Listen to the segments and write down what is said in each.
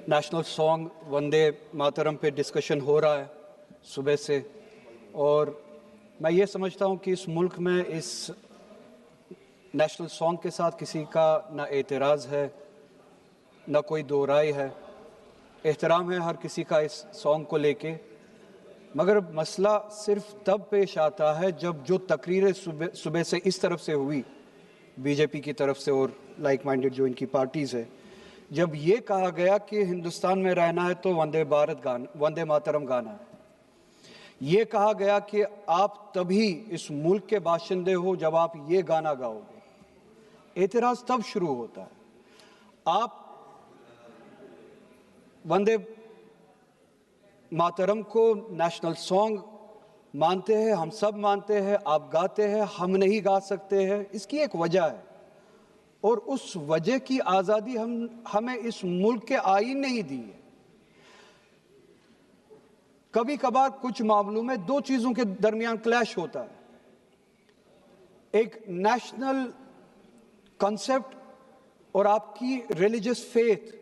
National song Vande Mataram पे discussion हो रहा है सुबह से, और मैं ये समझता हूँ कि इस मुल्क में इस नेशनल सॉन्ग के साथ किसी का ना एतराज़ है, ना कोई दो राय है। एहतराम है हर किसी का इस सॉन्ग को लेके, मगर मसला सिर्फ तब पेश आता है जब जो तकरीरें सुबह से इस तरफ से हुई, बीजेपी की तरफ से और लाइक माइंडेड जो इनकी पार्टीज़ है, जब ये कहा गया कि हिंदुस्तान में रहना है तो वंदे मातरम गाना है। ये कहा गया कि आप तभी इस मुल्क के बाशिंदे हो जब आप ये गाना गाओगे। एतराज़ तब शुरू होता है। आप वंदे मातरम को नेशनल सॉन्ग मानते हैं, हम सब मानते हैं, आप गाते हैं, हम नहीं गा सकते हैं। इसकी एक वजह है, और उस वजह की आज़ादी हमें इस मुल्क के आईन ने ही दी है। कभी कभार कुछ मामलों में दो चीज़ों के दरमियान क्लैश होता है, एक नेशनल कॉन्सेप्ट और आपकी रिलीजियस फेथ,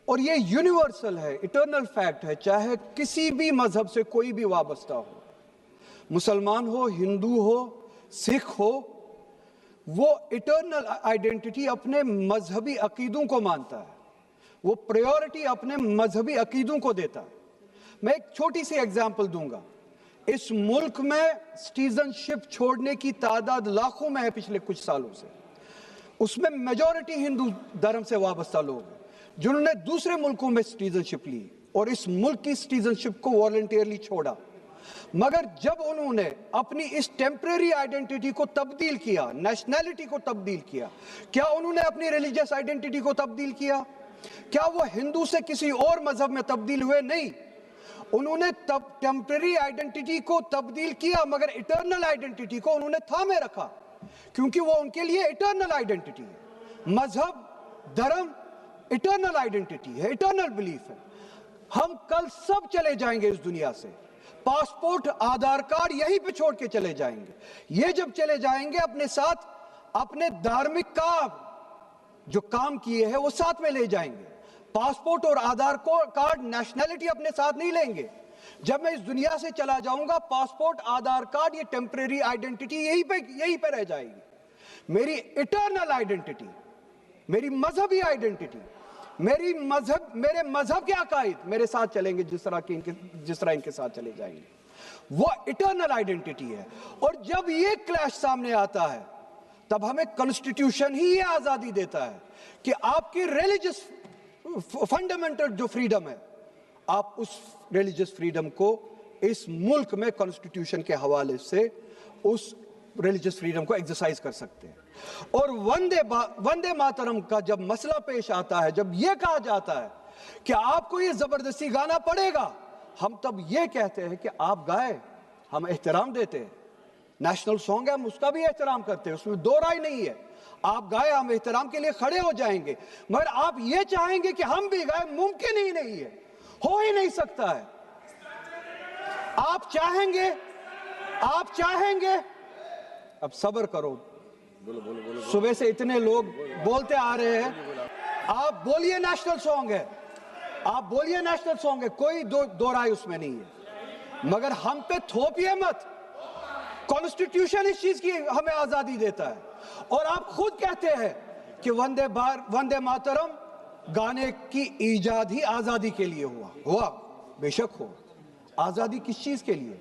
और ये यूनिवर्सल है, इटर्नल फैक्ट है, चाहे किसी भी मजहब से कोई भी वाबस्ता हो, मुसलमान हो, हिंदू हो, सिख हो, वो इटर्नल आइडेंटिटी अपने मजहबी अकीदों को मानता है, वो प्रायोरिटी अपने मजहबी अकीदों को देता है। मैं एक छोटी सी एग्जांपल दूंगा। इस मुल्क में सिटीजनशिप छोड़ने की तादाद लाखों में है पिछले कुछ सालों से। उसमें मेजॉरिटी हिंदू धर्म से वाबस्ता लोग हैं जिन्होंने दूसरे मुल्कों में सिटीजनशिप ली और इस मुल्क की सिटीजनशिप को वॉलंटियरली छोड़ा। मगर जब उन्होंने अपनी इस टेम्परेरी आइडेंटिटी को तब्दील किया, नेशनैलिटी को तब्दील किया, क्या उन्होंने अपनी रिलीजियस आइडेंटिटी को तब्दील किया? क्या वो हिंदू से किसी और मजहब में तब्दील हुए? नहीं, उन्होंने टेम्परेरी आइडेंटिटी को तब्दील किया, मगर इटर्नल आइडेंटिटी को उन्होंने थामे रखा, क्योंकि वो उनके लिए इटर्नल आइडेंटिटी है। मजहब, धर्म इटर्नल आइडेंटिटी है, इटर्नल बिलीफ है। हम कल सब चले जाएंगे इस दुनिया से, पासपोर्ट, आधार कार्ड यहीं पे छोड़ के चले जाएंगे। ये जब चले जाएंगे अपने साथ अपने धार्मिक का जो काम किए हैं वो साथ में ले जाएंगे। पासपोर्ट और आधार कार्ड, नेशनैलिटी अपने साथ नहीं लेंगे। जब मैं इस दुनिया से चला जाऊंगा, पासपोर्ट, आधार कार्ड, ये टेम्परेरी आइडेंटिटी यहीं पे रह जाएगी। मेरी इटर्नल आइडेंटिटी, मेरी मजहबी आइडेंटिटी, मेरे मजहब के अकायद मेरे साथ चलेंगे जिस तरह इनके साथ चले जाएंगे। वो इटर्नल आइडेंटिटी है। और जब ये क्लैश सामने आता है तब हमें कॉन्स्टिट्यूशन ही ये आजादी देता है कि आपकी रिलीजियस फंडामेंटल जो फ्रीडम है, आप उस रिलीजियस फ्रीडम को इस मुल्क में कॉन्स्टिट्यूशन के हवाले से उस रिलीजियस फ्रीडम को एक्सरसाइज कर सकते हैं। और वंदे मातरम का जब मसला पेश आता है, जब यह कहा जाता है कि आपको ये जबरदस्ती गाना पड़ेगा, हम तब ये कहते हैं कि आप गाए, हम एहतराम देते हैं। नेशनल सॉन्ग है, हम उसका भी एहतराम करते हैं, उसमें दो राय नहीं है। आप गाए, हम एहतराम के लिए खड़े हो जाएंगे। मगर आप ये चाहेंगे कि हम भी गाए, मुमकिन ही नहीं है, हो ही नहीं सकता है। आप चाहेंगे, अब सब्र करो, बोलो। सुबह से इतने लोग बोलते आ रहे हैं, आप बोलिए नेशनल सॉन्ग है, आप बोलिए नेशनल सॉन्ग है, कोई दो राय उसमें नहीं है, मगर हम पे थोपिए मत। कॉन्स्टिट्यूशन इस चीज की हमें आजादी देता है। और आप खुद कहते हैं कि वंदे मातरम गाने की ईजाद ही आजादी के लिए हुआ, बेशक हो। आजादी किस चीज के लिए?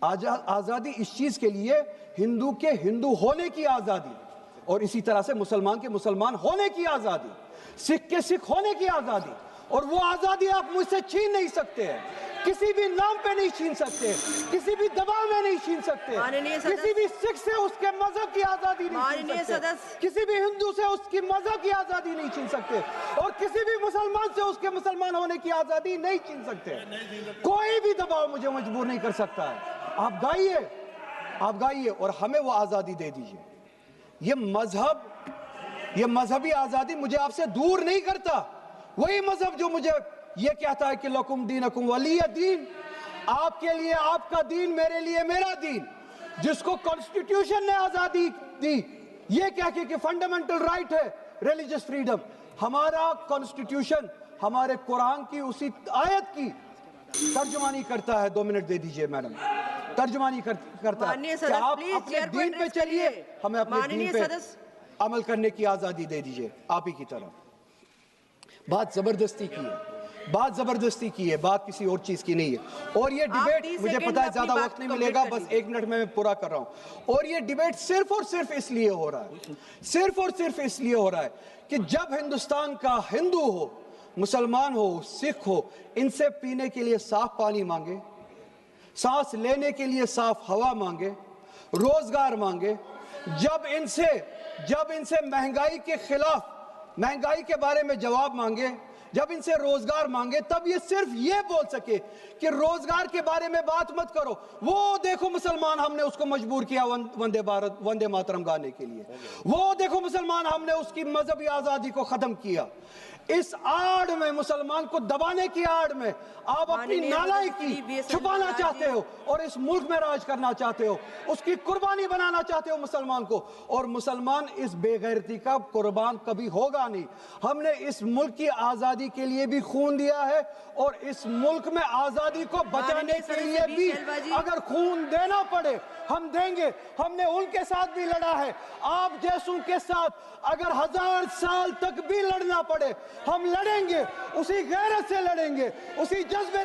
आजादी इस चीज के लिए, हिंदू के हिंदू होने की आजादी, और इसी तरह से मुसलमान के मुसलमान होने की आजादी, सिख के सिख होने की आजादी। और वो आजादी आप मुझसे छीन नहीं सकते हैं, किसी भी नाम पे नहीं छीन सकते, किसी भी दबाव में नहीं छीन सकते, किसी भी सिख से उसके मजहब की आजादी नहीं छीन सकते, किसी भी हिंदू से उसकी मजहब की आजादी नहीं छीन सकते, और किसी भी मुसलमान से उसके मुसलमान होने की आजादी नहीं छीन सकते। कोई भी दबाव मुझे मजबूर नहीं कर सकता है। आप गाइए और हमें वो आजादी दे दीजिए। ये मजहबी आजादी मुझे आपसे दूर नहीं करता। वही मजहब जो मुझे ये कहता है कि लकुम दीनकुम वलिय दीन, आपके लिए आपका दीन, मेरे लिए मेरा दीन, जिसको कॉन्स्टिट्यूशन ने आजादी दी, ये कह के कि फंडामेंटल राइट है रिलीजियस फ्रीडम। हमारा कॉन्स्टिट्यूशन ہمارے قرآن کی اسی آیت کی ترجمانی کرتا ہے. 2 منٹ دے دیجئے میڈم. ترجمانی کرتا ہے کہ آپ اپنے دین پہ چلیے, ہمیں اپنے دین پہ عمل کرنے کی آزادی دے دیجئے. آپ ہی کی طرف بات زبردستی کی ہے, بات زبردستی کی ہے, بات کسی اور چیز کی نہیں ہے. اور یہ ڈیبیٹ, مجھے پتا ہے زیادہ وقت نہیں ملے گا, بس 1 منٹ میں پورا کر رہا ہوں. اور یہ ڈیبیٹ صرف اور صرف اس لیے ہو رہا ہے, صرف اور صرف اس لیے ہو رہا ہے کہ جب ہندوستان کا ہندو ہو, مسلمان ہو, سکھ ہو, ان سے پینے کے لیے صاف پانی مانگے, سانس لینے کے لیے صاف ہوا مانگے, روزگار مانگے, جب ان سے مہنگائی کے خلاف, مہنگائی کے بارے میں جواب مانگے, جب ان سے روزگار مانگے, تب یہ صرف یہ بول سکے کہ روزگار کے بارے میں بات مت کرو. وہ دیکھو مسلمان, ہم نے اس کو مجبور کیا وندے ماترم گانے کے لیے. وہ دیکھو مسلمان, ہم نے اس کی مذہبی آزادی کو ختم کیا. اس آڑ میں, مسلمان کو دبانے کی آڑ میں آپ اپنی نالائکی چھپانا چاہتے ہو اور اس ملک میں راج کرنا چاہتے ہو, اس کی قربانی بنانا چاہتے ہو مسلمان کو. اور مسلمان اس بے غیرتی کا قربان کبھی ہوگا نہیں. ہم نے اس ملک کی آزادی کے لیے بھی خون دیا ہے, اور اس ملک میں آزادی کو بچانے کے لیے بھی اگر خون دینا پڑے ہم دیں گے. ہم نے ان کے ساتھ بھی لڑا ہے, آپ جیسوں کے ساتھ اگر 1000 سال تک بھی لڑنا پڑے ہم لڑیں گے, اسی غیرت سے لڑیں گے, اسی جذبے.